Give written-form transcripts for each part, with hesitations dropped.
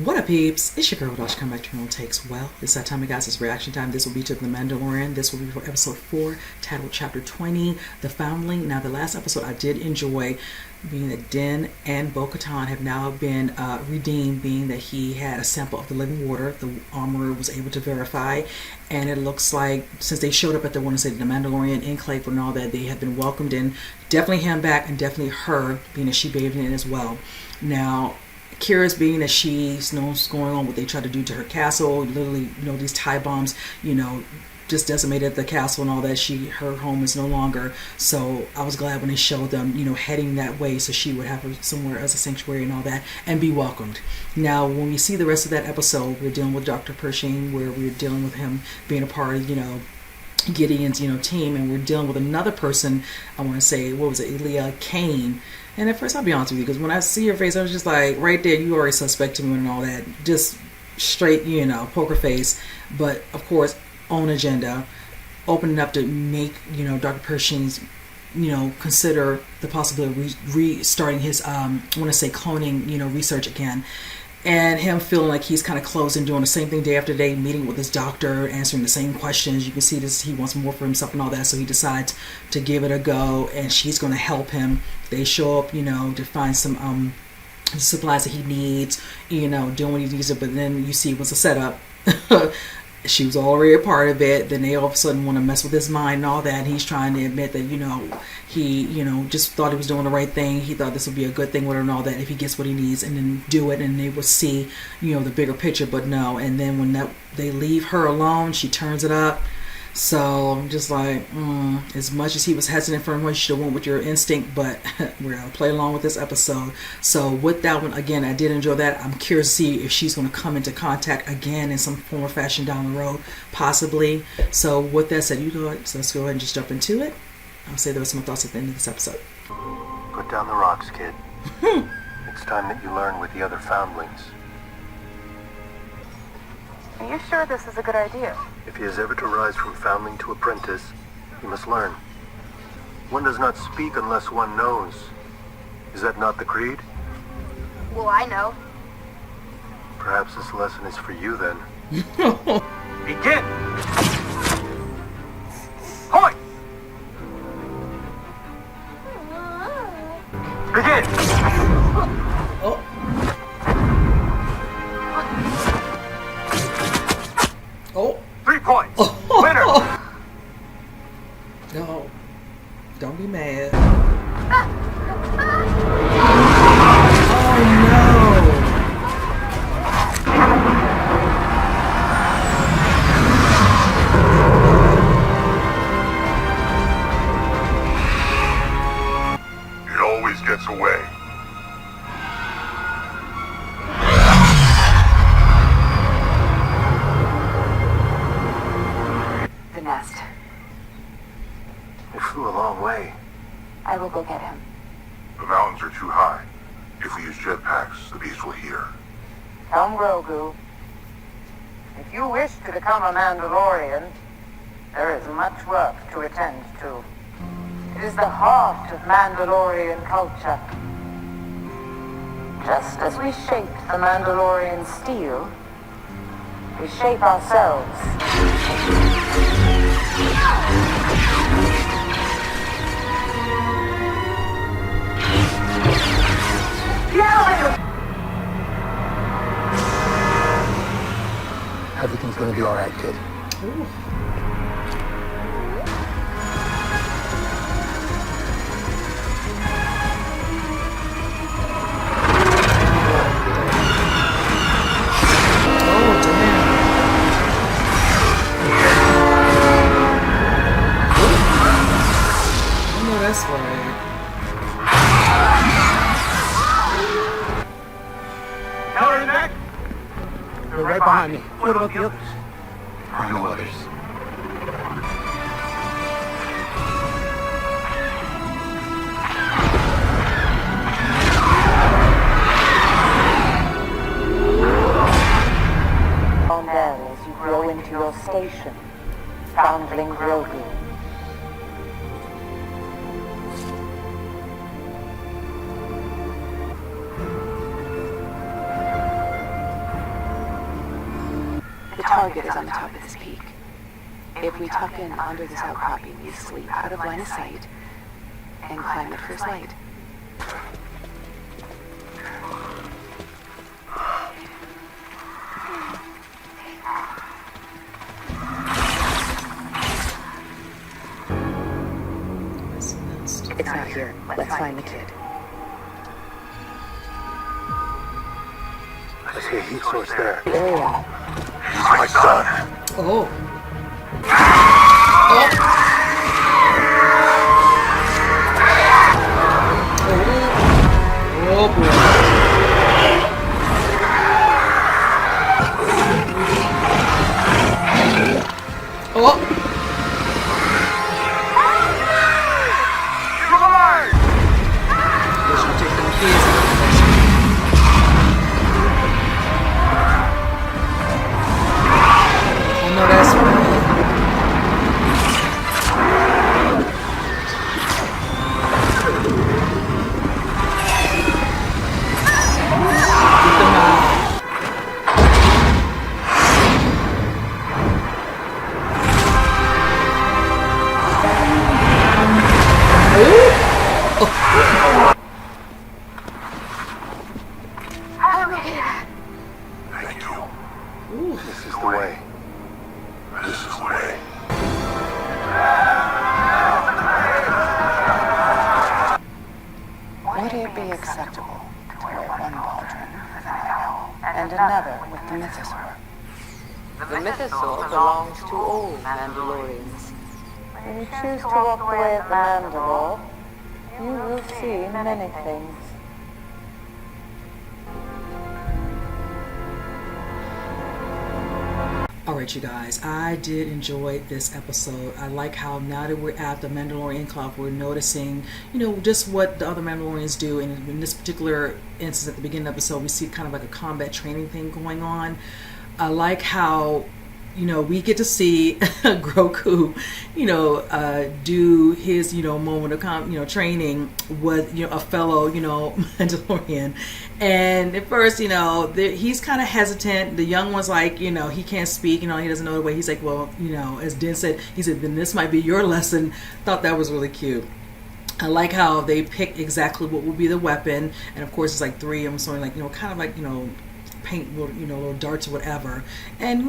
What up, peeps? It's your girl, Dash. Come back to your own takes. Well, it's that time, guys. It's reaction time. This will be to The Mandalorian. This will be for episode 4, titled Chapter 20, The Foundling. Now, the last episode I did enjoy, being that Din and Bo-Katan have now been redeemed, being that he had a sample of the living water. The armorer was able to verify, and it looks like since they showed up at the the Mandalorian enclave and all that, they have been welcomed in. Definitely him back, and definitely her, being that she bathed in as well. Now, curious, being that she knows what's going on, what they tried to do to her castle, literally, these tie bombs, just decimated the castle and all that. Her home is no longer. So I was glad when they showed them, heading that way, so she would have her somewhere as a sanctuary and all that, and be welcomed. Now, when we see the rest of that episode, we're dealing with Dr. Pershing, where we're dealing with him being a part of, Gideon's, team, and we're dealing with another person. I want to say, what was it, Elia Kane. And at first, I'll be honest with you, because when I see her face, I was just like, right there, you already suspected me and all that. Just straight, poker face. But, of course, own agenda. Opening up to make, Dr. Pershing's, consider the possibility of restarting his, I want to say, cloning, research again. And him feeling like he's kind of closed and doing the same thing day after day, meeting with his doctor, answering the same questions. You can see this, he wants more for himself and all that, so he decides to give it a go, and she's going to help him. They show up, to find some supplies that he needs, doing what he needs, but then you see it was a setup. She was already a part of it. Then they all of a sudden want to mess with his mind and all that. And he's trying to admit that, he, just thought he was doing the right thing. He thought this would be a good thing with her and all that if he gets what he needs, and then do it, and they will see, the bigger picture. But no. And then when they leave her alone, she turns it up. So I'm just like, as much as he was hesitant for him, you should have went with your instinct, but we're going to play along with this episode. So with that one, again, I did enjoy that. I'm curious to see if she's going to come into contact again in some form or fashion down the road, possibly. So with that said, so let's go ahead and just jump into it. I'll say the rest of my thoughts at the end of this episode. Put down the rocks, kid. It's time that you learn with the other foundlings. Are you sure this is a good idea? If he is ever to rise from foundling to apprentice, he must learn. One does not speak unless one knows. Is that not the creed? Well, I know. Perhaps this lesson is for you then. Begin! Hoi! Begin! Oh. Oh. 3 points! Winner! No. Don't be mad. Oh no. It always gets away. It flew a long way. I will go get him. The mountains are too high. If we use jetpacks, the beast will hear. Come, Grogu. If you wish to become a Mandalorian, there is much work to attend to. It is the heart of Mandalorian culture. Just as we shape the Mandalorian steel, we shape ourselves. Everything's gonna be alright, kid. Ooh. Oh, damn. I know that's right. Hillary back? They're right behind me. What about the others? There are no others. On there as you grow into your station, Foundling Grogu. target is on the top of this peak. If we tuck in under this outcropping, we sleep out of line of sight and climb at first light. It's not here. Let's find the kid. I see a heat source there. Area. He's my son. Oh. Oh boy. Oh. No, that's right. Thank you. This is the way. This is the way. Would it be acceptable to wear one pauldron for the night and another with the mythosaur? The mythosaur belongs to all Mandalorians. When you choose to walk the way of the Mandalore, you will see many things. Alright, you guys, I did enjoy this episode. I like how now that we're at the Mandalorian Enclave, we're noticing, just what the other Mandalorians do. And in this particular instance, at the beginning of the episode, we see kind of like a combat training thing going on. I like how, we get to see Grogu, do his, moment of, training with, a fellow, Mandalorian. And at first, he's kind of hesitant. The young one's like, he can't speak, he doesn't know the way. He's like, well, as Den said, he said, then this might be your lesson. Thought that was really cute. I like how they pick exactly what will be the weapon. And of course, it's like three of them, so like, kind of like, paint little darts or whatever. And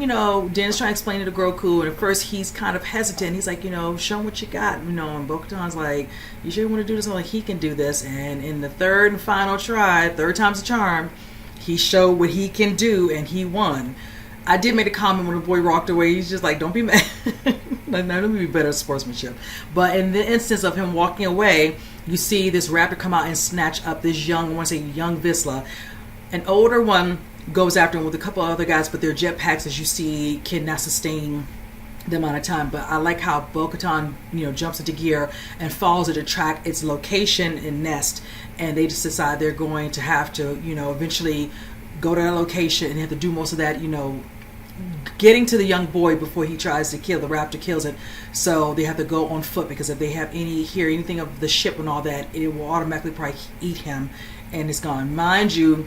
Den's trying to explain it to Grogu, and at first he's kind of hesitant. He's like, show him what you got, and Bo-Katan's like, you sure you want to do this? I'm like, he can do this. And in the third and final try, third time's a charm, he showed what he can do, and he won. I did make a comment when the boy walked away. He's just like, don't be mad. Let me be better at sportsmanship. But in the instance of him walking away, you see this raptor come out and snatch up this young, I want to say young Vizsla. An older one goes after him with a couple of other guys, but their jetpacks, as you see, cannot sustain the amount of time. But I like how Bo-Katan, jumps into gear and follows it to track its location and nest, and they just decide they're going to have to, eventually go to that location and have to do most of that, getting to the young boy before he tries to kill the raptor, kills it. So they have to go on foot, because if they have anything of the ship and all that, it will automatically probably eat him, and it's gone. Mind you,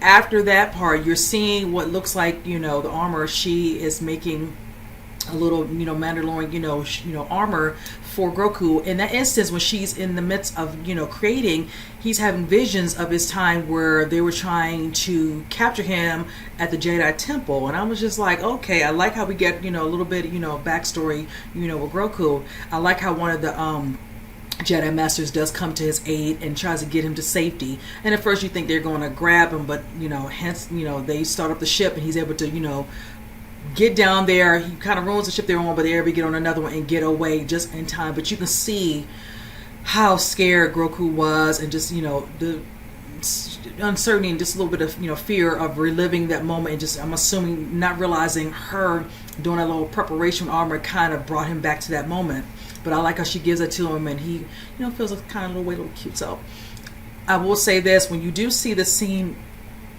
after that part, you're seeing what looks like, the armor. She is making a little, Mandalorian, armor for Grogu. In that instance, when she's in the midst of, creating, he's having visions of his time where they were trying to capture him at the Jedi Temple. And I was just like, okay, I like how we get, a little bit, backstory, with Grogu. I like how one of the, Jedi Masters does come to his aid and tries to get him to safety. And at first you think they're going to grab him, but hence they start up the ship and he's able to get down there. He kind of ruins the ship they're on, but they're able to get on another one and get away just in time. But you can see how scared Grogu was, and just the uncertainty and just a little bit of fear of reliving that moment, and just, I'm assuming, not realizing her doing a little preparation armor kind of brought him back to that moment. But I like how she gives it to him, and he, feels kind of a little cute. So I will say this: when you do see the scene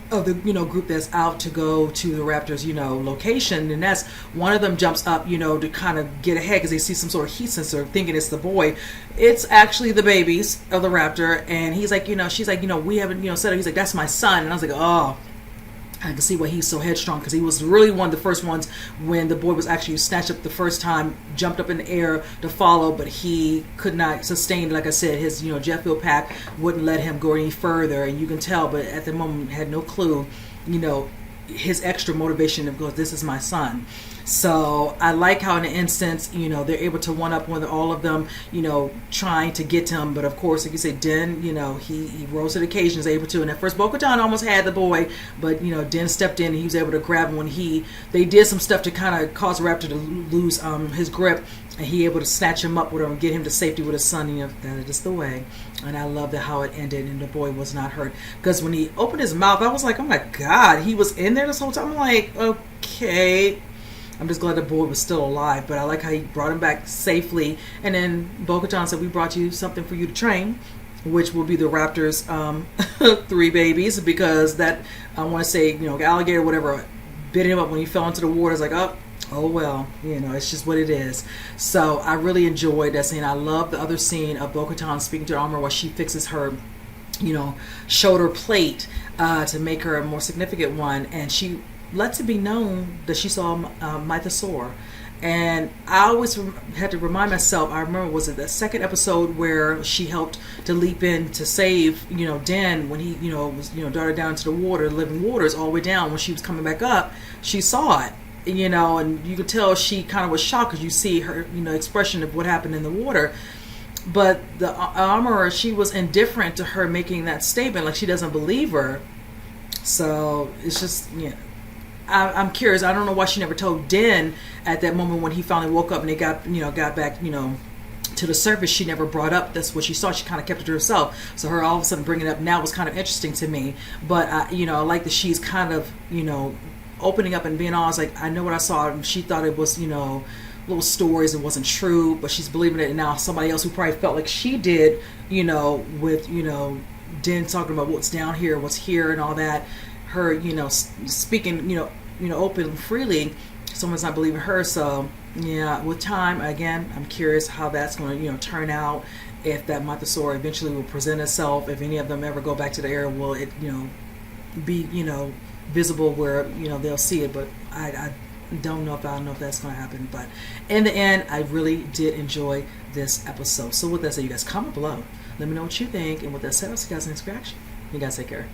of the, group that's out to go to the Raptors, location, and that's one of them jumps up, to kind of get ahead because they see some sort of heat sensor, thinking it's the boy. It's actually the babies of the Raptor, and he's like, she's like, we haven't, said it. He's like, that's my son, and I was like, oh. I can see why he's so headstrong, because he was really one of the first ones when the boy was actually snatched up the first time, jumped up in the air to follow, but he could not sustain, like I said, his jet fuel pack wouldn't let him go any further, and you can tell, but at the moment had no clue, his extra motivation of go, this is my son. So I like how in an instance, they're able to one up one all of them, trying to get to him. But of course, like you say, Din, he rose to the occasion, was able to. And at first, Bo-Katan almost had the boy, but Din stepped in and he was able to grab him when they did some stuff to kind of cause Raptor to lose his grip, and he able to snatch him up with him and get him to safety with his son. That is the way. And I love how it ended, and the boy was not hurt. Because when he opened his mouth, I was like, oh my God, he was in there this whole time. I'm like, okay. I'm just glad the boy was still alive, but I like how he brought him back safely. And then Bo-Katan said, we brought you something for you to train, which will be the Raptor's 3 babies, because that, I want to say, alligator, whatever, bit him up when he fell into the water. It's like, oh well, it's just what it is. So I really enjoyed that scene. I love the other scene of Bo-Katan speaking to the armor while she fixes her shoulder plate to make her a more significant one, and she lets it be known that she saw Mythosaur. And I always had to remind myself, I remember, was it the second episode where she helped to leap in to save Din when he was darted down into the water, living waters, all the way down. When she was coming back up, she saw it, and you could tell she kind of was shocked, because you see her expression of what happened in the water. But the armorer, she was indifferent to her making that statement, like she doesn't believe her. So it's just, I'm curious. I don't know why she never told Din at that moment when he finally woke up and they got back, to the surface. She never brought up that's what she saw. She kind of kept it to herself. So her all of a sudden bringing it up now was kind of interesting to me. But I like that she's kind of, opening up and being honest. Like, I know what I saw, and she thought it was, little stories. It wasn't true, but she's believing it. And now somebody else who probably felt like she did, with Din talking about what's down here, what's here, and all that. Her, speaking, open freely, someone's not believing her. So yeah, with time, again, I'm curious how that's going to turn out. If that Mythosaur eventually will present itself, if any of them ever go back to the area, will it be visible where they'll see it. But I don't know if that's going to happen. But in the end, I really did enjoy this episode. So with that said, you guys comment below, let me know what you think, and with that said, I'll see you guys in the next reaction. You guys take care.